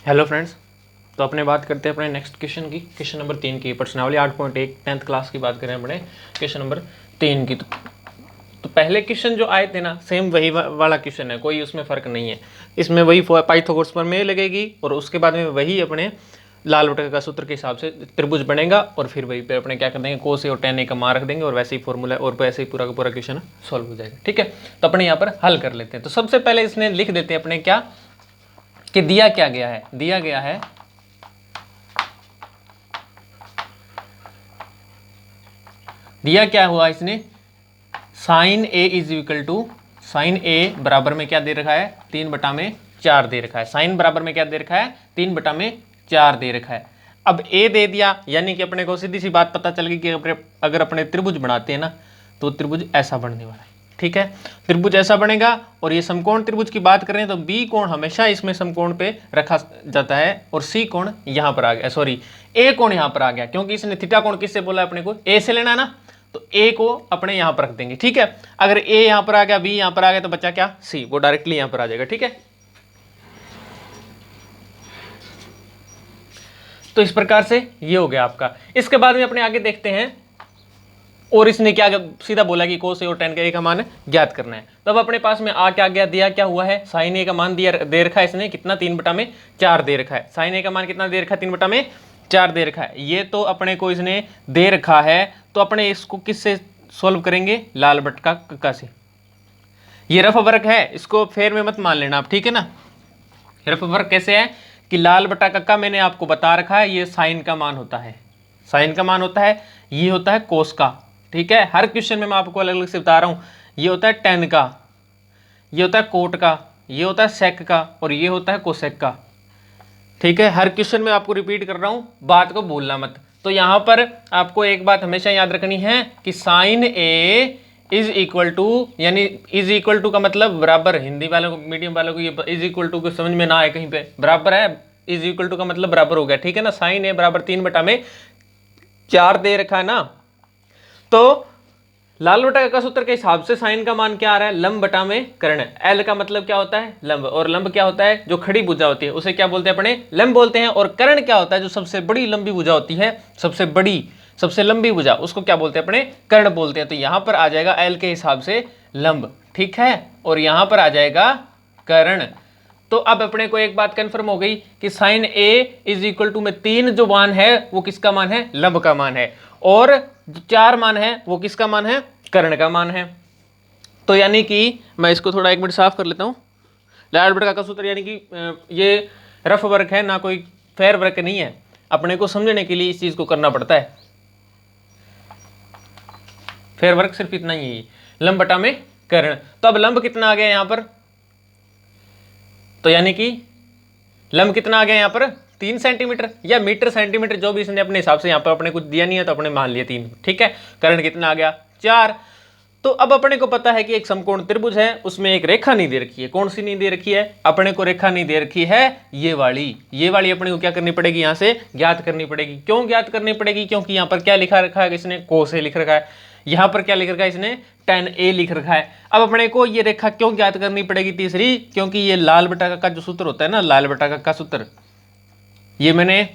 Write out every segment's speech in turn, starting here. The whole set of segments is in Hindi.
हेलो फ्रेंड्स, तो अपने बात करते हैं अपने नेक्स्ट क्वेश्चन की, क्वेश्चन नंबर 3 की। प्रश्नावली 8.1 10th क्लास की बात करें अपने क्वेश्चन नंबर 3 की। तो पहले क्वेश्चन जो आए थे ना, सेम वही वाला क्वेश्चन है, कोई उसमें फ़र्क नहीं है। इसमें वही पाइथागोरस प्रमेय लगेगी और उसके बाद में वही अपने लाल बटे का सूत्र के हिसाब से त्रिभुज बनेगा और फिर वही पे अपने क्या कर देंगे, कोस और tan a का मान रख देंगे और वैसे ही फॉर्मूला और वैसे ही पूरा का पूरा क्वेश्चन सॉल्व हो जाएगा। ठीक है, तो अपने यहाँ पर हल कर लेते हैं। तो सबसे पहले इसने लिख देते हैं अपने क्या कि दिया क्या गया है, दिया गया है दिया क्या हुआ इसने, sine A is equal to sine A बराबर में क्या दे रखा है, 3/4 दे रखा है। साइन बराबर में क्या दे रखा है, 3/4 दे रखा है। अब ए दे दिया, यानी कि अपने को सीधी सी बात पता चल गई कि अगर अपने त्रिभुज बनाते हैं ना तो त्रिभुज ऐसा बनने वाला है। ठीक है, त्रिभुज ऐसा बनेगा और ये समकोण त्रिभुज की बात करें तो बी कोण हमेशा इसमें समकोण पे रखा जाता है और सी कोण यहां पर आ गया, सॉरी ए कोण यहां पर आ गया, क्योंकि इसने थीटा कोण किससे बोला, अपने को ए से लेना ना, तो ए को अपने यहां पर रख देंगे। ठीक है, अगर ए यहां पर आ गया, बी यहां पर आ गया, तो बच्चा क्या, सी, वो डायरेक्टली यहां पर आ जाएगा। ठीक है, तो इस प्रकार से ये हो गया आपका। इसके बाद में अपने आगे देखते हैं, और इसने क्या सीधा बोला कि कोस ए और tan का ए का मान ज्ञात करना है। तब अपने पास में आ क्या गया, दिया क्या हुआ है, साइन ए का मान दिया दे रखा है इसने कितना, 3/4 दे रखा है। साइन ए का मान कितना दे रखा है, 3/4 दे रखा है। ये तो अपने को इसने दे रखा है, तो अपने इसको किससे सोल्व करेंगे, लाल बट का कक्का से। ये रफ वर्क है, इसको फेर में मत मान लेना आप, ठीक है ना। रफ वर्क कैसे है कि लाल बटा कक्का मैंने आपको बता रखा है, ये साइन का मान होता है, साइन का मान होता है, ये होता है कोस का। ठीक है, हर क्वेश्चन में मैं आपको अलग अलग से बता रहा हूं, ये होता है tan का, ये होता है कोट का, ये होता है सेक का और ये होता है कोसेक का। ठीक है, हर क्वेश्चन में आपको रिपीट कर रहा हूं, बात को भूलना मत। तो यहां पर आपको एक बात हमेशा याद रखनी है कि sine A is equal to, यानी इज इक्वल टू का मतलब बराबर, हिंदी वालों को, मीडियम वालों को ये इज इक्वल टू को समझ में ना आए कहीं पे, बराबर है, इज इक्वल टू का मतलब बराबर हो गया। ठीक है ना, साइन ए बराबर 3/4 दे रखा है ना, तो लाल बटा का सूत्र के हिसाब से साइन का मान क्या आ रहा है, लंब बटा में कर्ण। एल का मतलब क्या होता है, लंब, और लंब क्या होता है, जो खड़ी भुजा होती है उसे क्या बोलते हैं, अपने लंब बोलते हैं। और कर्ण क्या होता है, जो सबसे बड़ी लंबी भुजा होती है, सबसे बड़ी सबसे लंबी भुजा, उसको क्या बोलते हैं, अपने कर्ण बोलते हैं। तो यहां पर आ जाएगा एल के हिसाब से लंब, ठीक है, और यहां पर आ जाएगा कर्ण। तो अब अपने को एक बात कंफर्म हो गई कि sine A is equal to में 3 जो मान है वो किसका मान है, लंब का मान है, और 4 मान है वो किसका मान है, कर्ण का मान है। तो यानी कि मैं इसको थोड़ा 1 मिनट साफ कर लेता हूं। लाल बटा का सूत्र यानी कि ये रफ वर्क है ना, कोई फेयर वर्क नहीं है, अपने को समझने के लिए इस चीज को करना पड़ता है। फेयर वर्क सिर्फ इतना ही है, लंब बटा में कर्ण। तो अब लंब कितना आ गया यहां पर, तो यानी कि लंब कितना आ गया यहां पर, 3 सेंटीमीटर या मीटर सेंटीमीटर, जो भी इसने अपने हिसाब से, यहां पर अपने कुछ दिया नहीं है तो अपने मान लिया 3। ठीक है, कर्ण कितना आ गया, 4। तो अब अपने को पता है कि एक समकोण त्रिभुज है, उसमें एक रेखा नहीं दे रखी है। कौन सी नहीं दे रखी है, अपने को रेखा नहीं दे रखी है ये वाली, ये वाली अपने को क्या करनी पड़ेगी, यहां से ज्ञात करनी पड़ेगी। क्यों ज्ञात करनी पड़ेगी, क्योंकि यहां पर क्या लिखा रखा है इसने, कोस ए लिख रखा है, यहां पर क्या लिख रखा है इसने, tan a लिख रखा है। अब अपने को ये रेखा क्यों ज्ञात करनी पड़ेगी तीसरी, क्योंकि ये लाल बटा का जो सूत्र होता है ना, लाल बटा का सूत्र, ये मैंने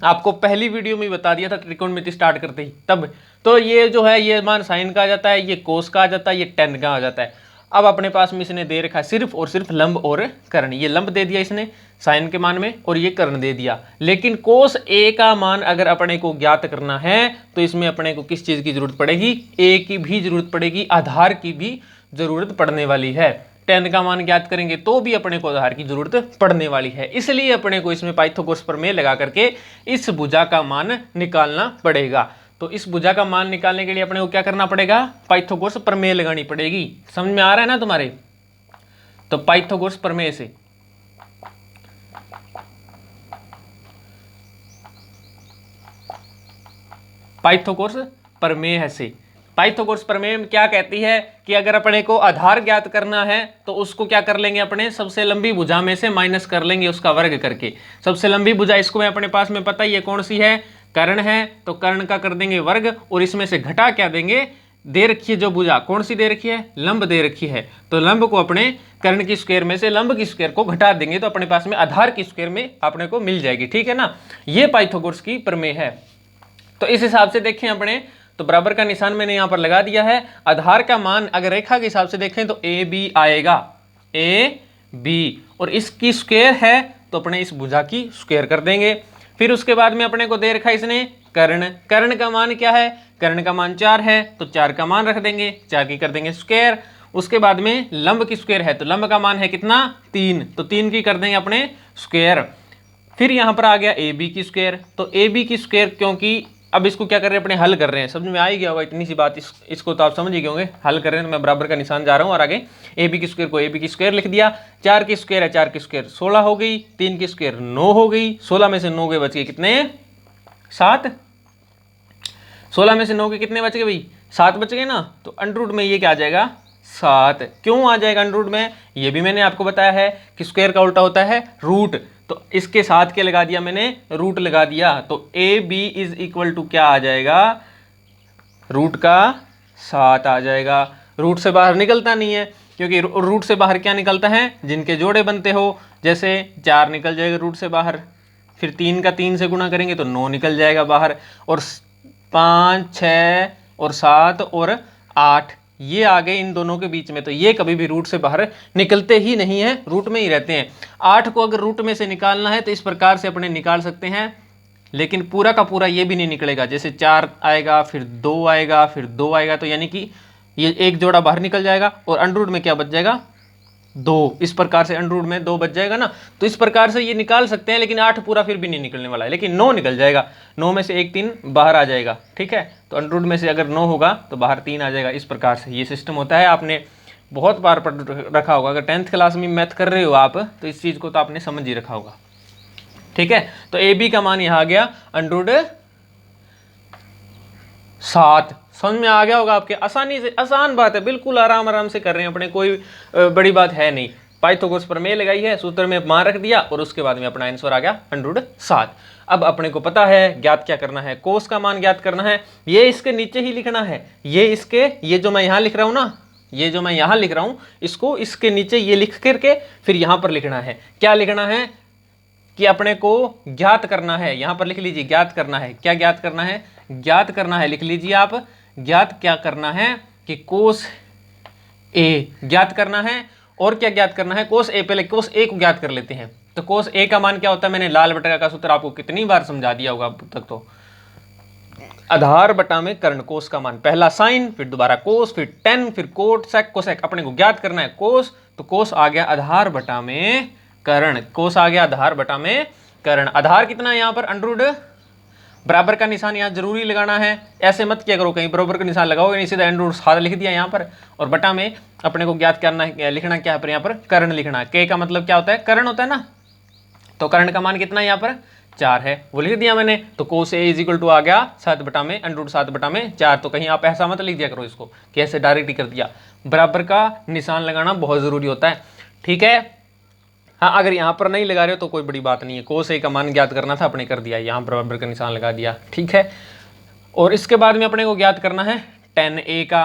आपको पहली वीडियो में बता दिया था त्रिकोणमिति स्टार्ट करते ही तब। तो ये जो है, ये मान साइन का आ जाता है, ये कोस का आ जाता है, ये tan का आ जाता है। अब अपने पास में इसने दे रखा है सिर्फ और सिर्फ लंब और कर्ण। ये लंब दे दिया इसने साइन के मान में और ये कर्ण दे दिया, लेकिन कोस ए का मान अगर अपने को ज्ञात करना है तो इसमें अपने को किस चीज की जरूरत पड़ेगी, ए की भी जरूरत पड़ेगी, आधार की भी जरूरत पड़ने वाली है। tan का मान ज्ञात करेंगे तो भी अपने को आधार की जरूरत पड़ने वाली है, इसलिए अपने को इसमें पाइथागोरस प्रमेय लगा करके इस भुजा का मान निकालना पड़ेगा। तो इस भुजा का मान निकालने के लिए अपने को क्या करना पड़ेगा, पाइथागोरस प्रमेय लगानी पड़ेगी। समझ में आ रहा है ना तुम्हारे, तो पाइथागोरस प्रमेय से पाइथागोरस प्रमेय से पाइथागोरस प्रमेय क्या कहती है कि अगर अपने को आधार ज्ञात करना है तो उसको क्या कर लेंगे, अपने सबसे लंबी भुजा में से माइनस कर लेंगे उसका वर्ग करके। सबसे लंबी भुजा इसको मैं अपने पास में पता ही है कौन सी है, कर्ण है, तो कर्ण का कर देंगे वर्ग और इसमें से घटा क्या देंगे, दे रखी है जो भुजा, कौन सी दे रखी है, लंब दे रखी है, तो लंब को अपने कर्ण की स्क्वायर में से लंब की स्क्वायर को घटा देंगे तो अपने पास में आधार की स्क्वायर में अपने को मिल जाएगी। ठीक है ना, ये पाइथागोरस की प्रमेय है। तो इस हिसाब से देखें अपने, तो बराबर का निशान मैंने यहां पर लगा दिया है। आधार का मान अगर रेखा के हिसाब से देखें तो ए बी आएगा, ए बी, और इसकी स्क्वायर है तो अपने इस भुजा की स्क्वायर कर देंगे। फिर उसके बाद में अपने को दे रखा इसने कर्ण, कर्ण का मान क्या है, कर्ण का मान 4 है, तो 4 का मान रख देंगे, 4 की कर देंगे स्क्वायर। उसके बाद में लंब की स्क्वायर है, तो लंब का मान है कितना 3, तो 3 की कर देंगे अपने स्क्वायर। फिर यहां पर आ गया ए बी की स्क्वायर, तो ए बी की स्क्वायर, क्योंकि अब इसको क्या कर रहे हैं अपने हल कर रहे हैं, समझ में आ ही गया होगा इतनी सी बात, इसको तो आप समझ ही गए होंगे, हल कर रहे हैं तो मैं बराबर का निशान जा रहा हूं और आगे ए बी की स्क्वायर को ए बी की स्क्वायर लिख दिया। 4 की स्क्वायर है, 4 की स्क्वायर 16 हो गई, 3 की स्क्वायर 9 हो गई, 16 में से 9 के बच गए कितने 7, 16 में से 9 के कितने बच गए भाई 7 बच गए ना, तो अंडर में ये क्या आ जाएगा 7। क्यों आ जाएगा अंडर में, ये भी मैंने आपको बताया है कि स्क्वायर का उल्टा होता है रूट, तो इसके साथ क्या लगा दिया मैंने, रूट लगा दिया, तो A B is equal to क्या आ जाएगा, रूट का 7 आ जाएगा। रूट से बाहर निकलता नहीं है, क्योंकि रूट से बाहर क्या निकलता है, जिनके जोड़े बनते हो, जैसे 4 निकल जाएगा रूट से बाहर, फिर 3 का 3 से गुणा करेंगे तो 9 निकल जाएगा बाहर, और 5 6 और 7 और 8 ये आ गए इन दोनों के बीच में, तो ये कभी भी रूट से बाहर निकलते ही नहीं है, रूट में ही रहते हैं। 8 को अगर रूट में से निकालना है तो इस प्रकार से अपने निकाल सकते हैं, लेकिन पूरा का पूरा ये भी नहीं निकलेगा, जैसे 4 आएगा फिर 2 आएगा फिर 2 आएगा, तो यानी कि ये एक जोड़ा बाहर निकल जाएगा और अंडर में क्या बच जाएगा 2, इस प्रकार से अंडर में 2 बच जाएगा ना, तो इस प्रकार से ये निकाल सकते हैं, लेकिन 8 पूरा फिर भी नहीं निकलने वाला है, लेकिन 9 निकल जाएगा, 9 में से 1 3 बाहर आ जाएगा। ठीक है, तो अंडर में से अगर 9 होगा तो बाहर 3 आ जाएगा, इस प्रकार से ये सिस्टम होता है। आपने बहुत बार पढ़ रखा होगा, अगर 10th क्लास में मैथ कर रहे हो आप तो इस चीज़ को तो आपने समझ ही रखा होगा। ठीक है, तो ए बी का मान यहाँ आ गया अंडर 7, समझ में आ गया होगा आपके, आसानी से, आसान बात है, बिल्कुल आराम आराम से कर रहे हैं अपने, कोई बड़ी बात है नहीं। पाइथागोरस प्रमेय लगाई है, सूत्र में मान रख दिया और उसके बाद में अपना आंसर आ गया अंडर 7। अब अपने को पता है ज्ञात क्या करना है, कोस का मान ज्ञात करना है, ये इसके नीचे ही लिखना है, ये इसके, ये जो मैं यहाँ लिख रहा हूँ ना, ये जो मैं यहाँ लिख रहा हूँ इसको इसके नीचे ये लिख करके फिर यहाँ पर लिखना है। क्या लिखना है कि अपने को ज्ञात करना है, यहाँ पर लिख लीजिए ज्ञात करना है। क्या ज्ञात करना है, ज्ञात करना है, लिख लीजिए आप, ज्ञात क्या करना है कि कोस ए ज्ञात करना है। और क्या ज्ञात करना है, कोस ए, पहले कोस ए को ज्ञात कर लेते हैं। तो कोस ए का मान क्या होता है, मैंने लाल बटा का सूत्र आपको कितनी बार समझा दिया होगा अब तक, तो आधार बटा में कर्ण, कोस का मान पहला साइन फिर दोबारा कोस फिर टेन फिर कोट सेक कोसेक, अपने को ज्ञात करना है कोस, तो कोस आ गया आधार बटा में कर्ण, कोस आ गया आधार बटा में कर्ण। आधार कितना है यहाँ पर अंडर, बराबर का निशान यहाँ जरूरी लगाना है, ऐसे मत किया करो कहीं बराबर का निशान लगाओगे नहीं, सीधा अंडर 7 लिख दिया यहाँ पर, और बटा में अपने को ज्ञात करना है, लिखना क्या है यहाँ पर कर्ण लिखना है। के का मतलब क्या होता है, कर्ण होता है ना, तो कर्ण का मान कितना है यहाँ पर 4 है, वो लिख दिया मैंने। तो कोस ए इज इक्वल टू आ गया 7 बटा में अंडर 7 बटा में 4, तो कहीं आप ऐसा मत लिख दिया करो इसको कि ऐसे डायरेक्ट ही कर दिया, बराबर का निशान लगाना बहुत जरूरी होता है। ठीक है, हाँ अगर यहाँ पर नहीं लगा रहे हो तो कोई बड़ी बात नहीं है, कोस ए का मान ज्ञात करना था अपने कर दिया, यहाँ बराबर का निशान लगा दिया। ठीक है, और इसके बाद में अपने को ज्ञात करना है tan a का,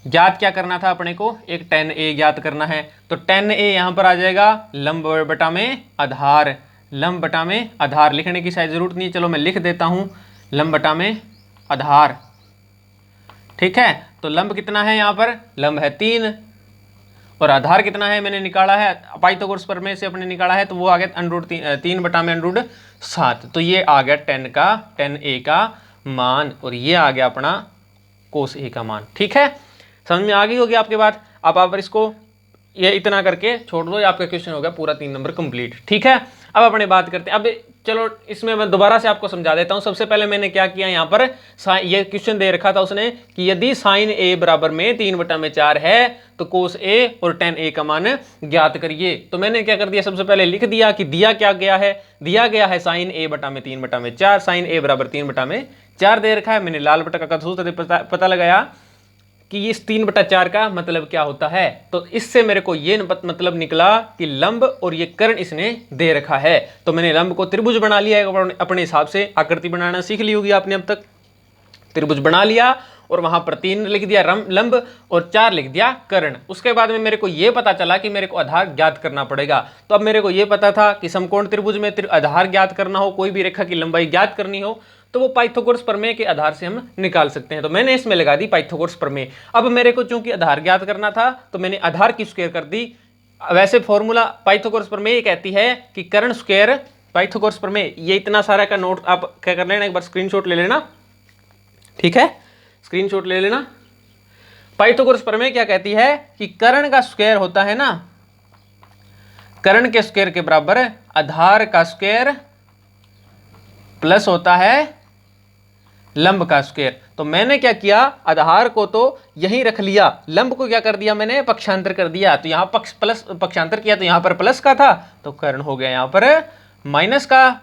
ज्ञात क्या करना था अपने को, एक tan a ज्ञात करना है, तो tan a यहाँ पर आ जाएगा लंब बटा में आधार, लंब बटा में आधार, लिखने की शायद जरूरत नहीं, चलो मैं लिख देता हूँ लंब बटा में आधार। ठीक है, तो लंब कितना है यहाँ पर, लंब है 3 और आधार कितना है मैंने निकाला है, पाइथागोरस प्रमेय से अपने निकाला है, तो वो आ गया अंडर 3 बटा में अंडर 7, तो ये आ गया tan a का मान, और ये आ गया अपना कोस ए का मान। ठीक है, समझ में आ गई होगी आपके बात। अब आप इसको ये इतना करके छोड़ दो, आपका क्वेश्चन हो गया पूरा 3 नंबर कंप्लीट। ठीक है, अब अपने बात करते हैं, अब चलो इसमें मैं दोबारा से आपको समझा देता हूं। सबसे पहले मैंने क्या किया, यहाँ पर ये क्वेश्चन दे रखा था उसने कि यदि साइन ए बराबर में 3 बटा में 4 है तो कोस ए और tan a का मान ज्ञात करिए। तो मैंने क्या कर दिया, सबसे पहले लिख दिया कि दिया क्या गया है, दिया गया है साइन ए बटा में 3 बटा में 4, साइन ए बराबर 3 बटा में 4 दे रखा है। मैंने लाल बटा का सूत्र पता लगाया कि इस 3 बटा 4 का मतलब क्या होता है, तो इससे मेरे को ये मतलब निकला कि लंब और ये कर्ण इसने दे रखा है। तो मैंने लंब को त्रिभुज बना लिया है, अपने हिसाब से आकृति बनाना सीख ली होगी आपने अब तक, त्रिभुज बना लिया, और वहां पर 3 लिख दिया लंब और 4 लिख दिया कर्ण। उसके बाद में मेरे को यह पता चला कि मेरे को आधार ज्ञात करना पड़ेगा। तो अब मेरे को यह पता था कि समकोण त्रिभुज में आधार ज्ञात करना हो, कोई भी रेखा की लंबाई ज्ञात करनी हो, तो वो पाइथागोरस प्रमेय के आधार से हम निकाल सकते हैं। तो मैंने इसमें लगा दी पाइथागोरस प्रमेय। अब मेरे को चूंकि आधार ज्ञात करना था तो मैंने आधार की स्क्वायर कर दी। वैसे फॉर्मूला पाइथागोरस प्रमेय कहती है कि कर्ण स्क्वायर पाइथागोरस प्रमेय, ये इतना सारा का नोट आप क्या कर लेना, एक बार स्क्रीनशॉट ले लेना, ठीक है, स्क्रीनशॉट ले लेना। पाइथागोरस प्रमेय क्या कहती है कि कर्ण का स्क्वायर होता है ना, कर्ण के स्क्वायर के बराबर आधार का स्क्वायर प्लस होता है लंब का स्क्वायर। तो मैंने क्या किया, आधार को तो यहीं रख लिया, लंब को क्या कर दिया मैंने, पक्षांतर कर दिया। तो यहां प्लस पक्षांतर किया तो यहां पर प्लस का था तो कर्ण हो गया यहां पर माइनस का,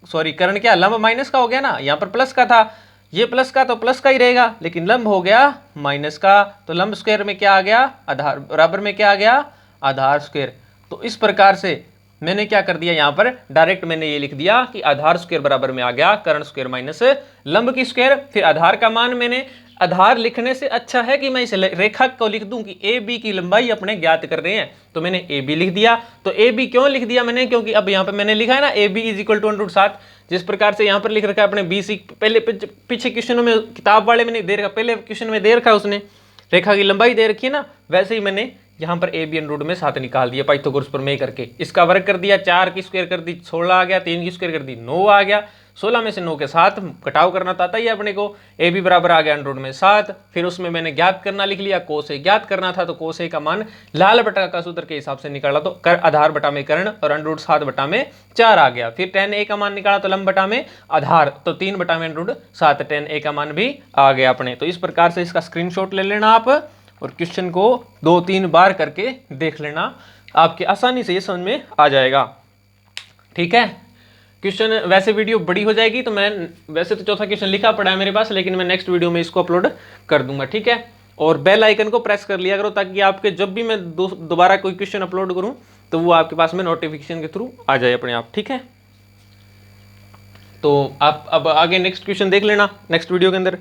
सॉरी कर्ण क्या, लंब माइनस का हो गया ना, यहां पर प्लस का था, ये प्लस का तो प्लस का ही रहेगा, लेकिन लंब हो गया माइनस का। तो लंब स्क्वायर में क्या आ गया, आधार बराबर में क्या आ गया, आधार स्क्वायर। तो इस प्रकार से मैंने क्या कर दिया, यहां पर डायरेक्ट मैंने ये लिख दिया कि आधार स्क्वायर बराबर में आ गया कर्ण स्क्वायर माइनस लंब की स्क्वायर। फिर आधार का मान, मैंने आधार लिखने से अच्छा है कि मैं इस रेखा को लिख दूं कि ए बी की लंबाई अपने ज्ञात कर रहे हैं, तो मैंने ए बी लिख दिया। तो ए बी क्यों लिख दिया मैंने, क्योंकि अब यहाँ पे मैंने लिखा है ना A B is equal to √7, जिस प्रकार से यहाँ पर लिख रखा है अपने बी सी, पहले पीछे क्वेश्चनों में किताब वाले में नहीं दे रखा, पहले क्वेश्चन में दे रखा है उसने रेखा की लंबाई दे रखी है ना, वैसे ही मैंने यहाँ पर ए बी √ में 7 निकाल दिया पाइथागोरस प्रमेय करके। इसका वर्ग कर दिया, 4 की स्क्वायर कर दी 16 आ गया, 3 की स्क्वायर कर दी 9 आ गया, 16 में से 9 के 7 घटाव करना तो आता ही है अपने को, ए बी बराबर आ गया √ में 7। फिर उसमें मैंने ज्ञात करना लिख लिया, कोस ए ज्ञात करना था तो कोस ए का मान लाल बटा का सूत्र के हिसाब से निकाला तो आधार बटा में कर्ण और √7 बटा में 4 आ गया। फिर tan a का मान निकाला तो लंब बटा में आधार, तो 3 बटा में √7 tan a का मान भी आ गया अपने। तो इस प्रकार से इसका स्क्रीनशॉट ले लेना आप और क्वेश्चन को 2-3 बार करके देख लेना, आपके आसानी से ये समझ में आ जाएगा, ठीक है। क्वेश्चन वैसे वीडियो बड़ी हो जाएगी तो मैं वैसे तो चौथा क्वेश्चन लिखा पड़ा है मेरे पास, लेकिन मैं नेक्स्ट वीडियो में इसको अपलोड कर दूंगा, ठीक है। और बेल आइकन को प्रेस कर लिया करो ताकि आपके जब भी मैं दोबारा कोई क्वेश्चन अपलोड करूं तो वो आपके पास में नोटिफिकेशन के थ्रू आ जाए अपने आप, ठीक है। तो आप अब आगे नेक्स्ट क्वेश्चन देख लेना नेक्स्ट वीडियो के अंदर।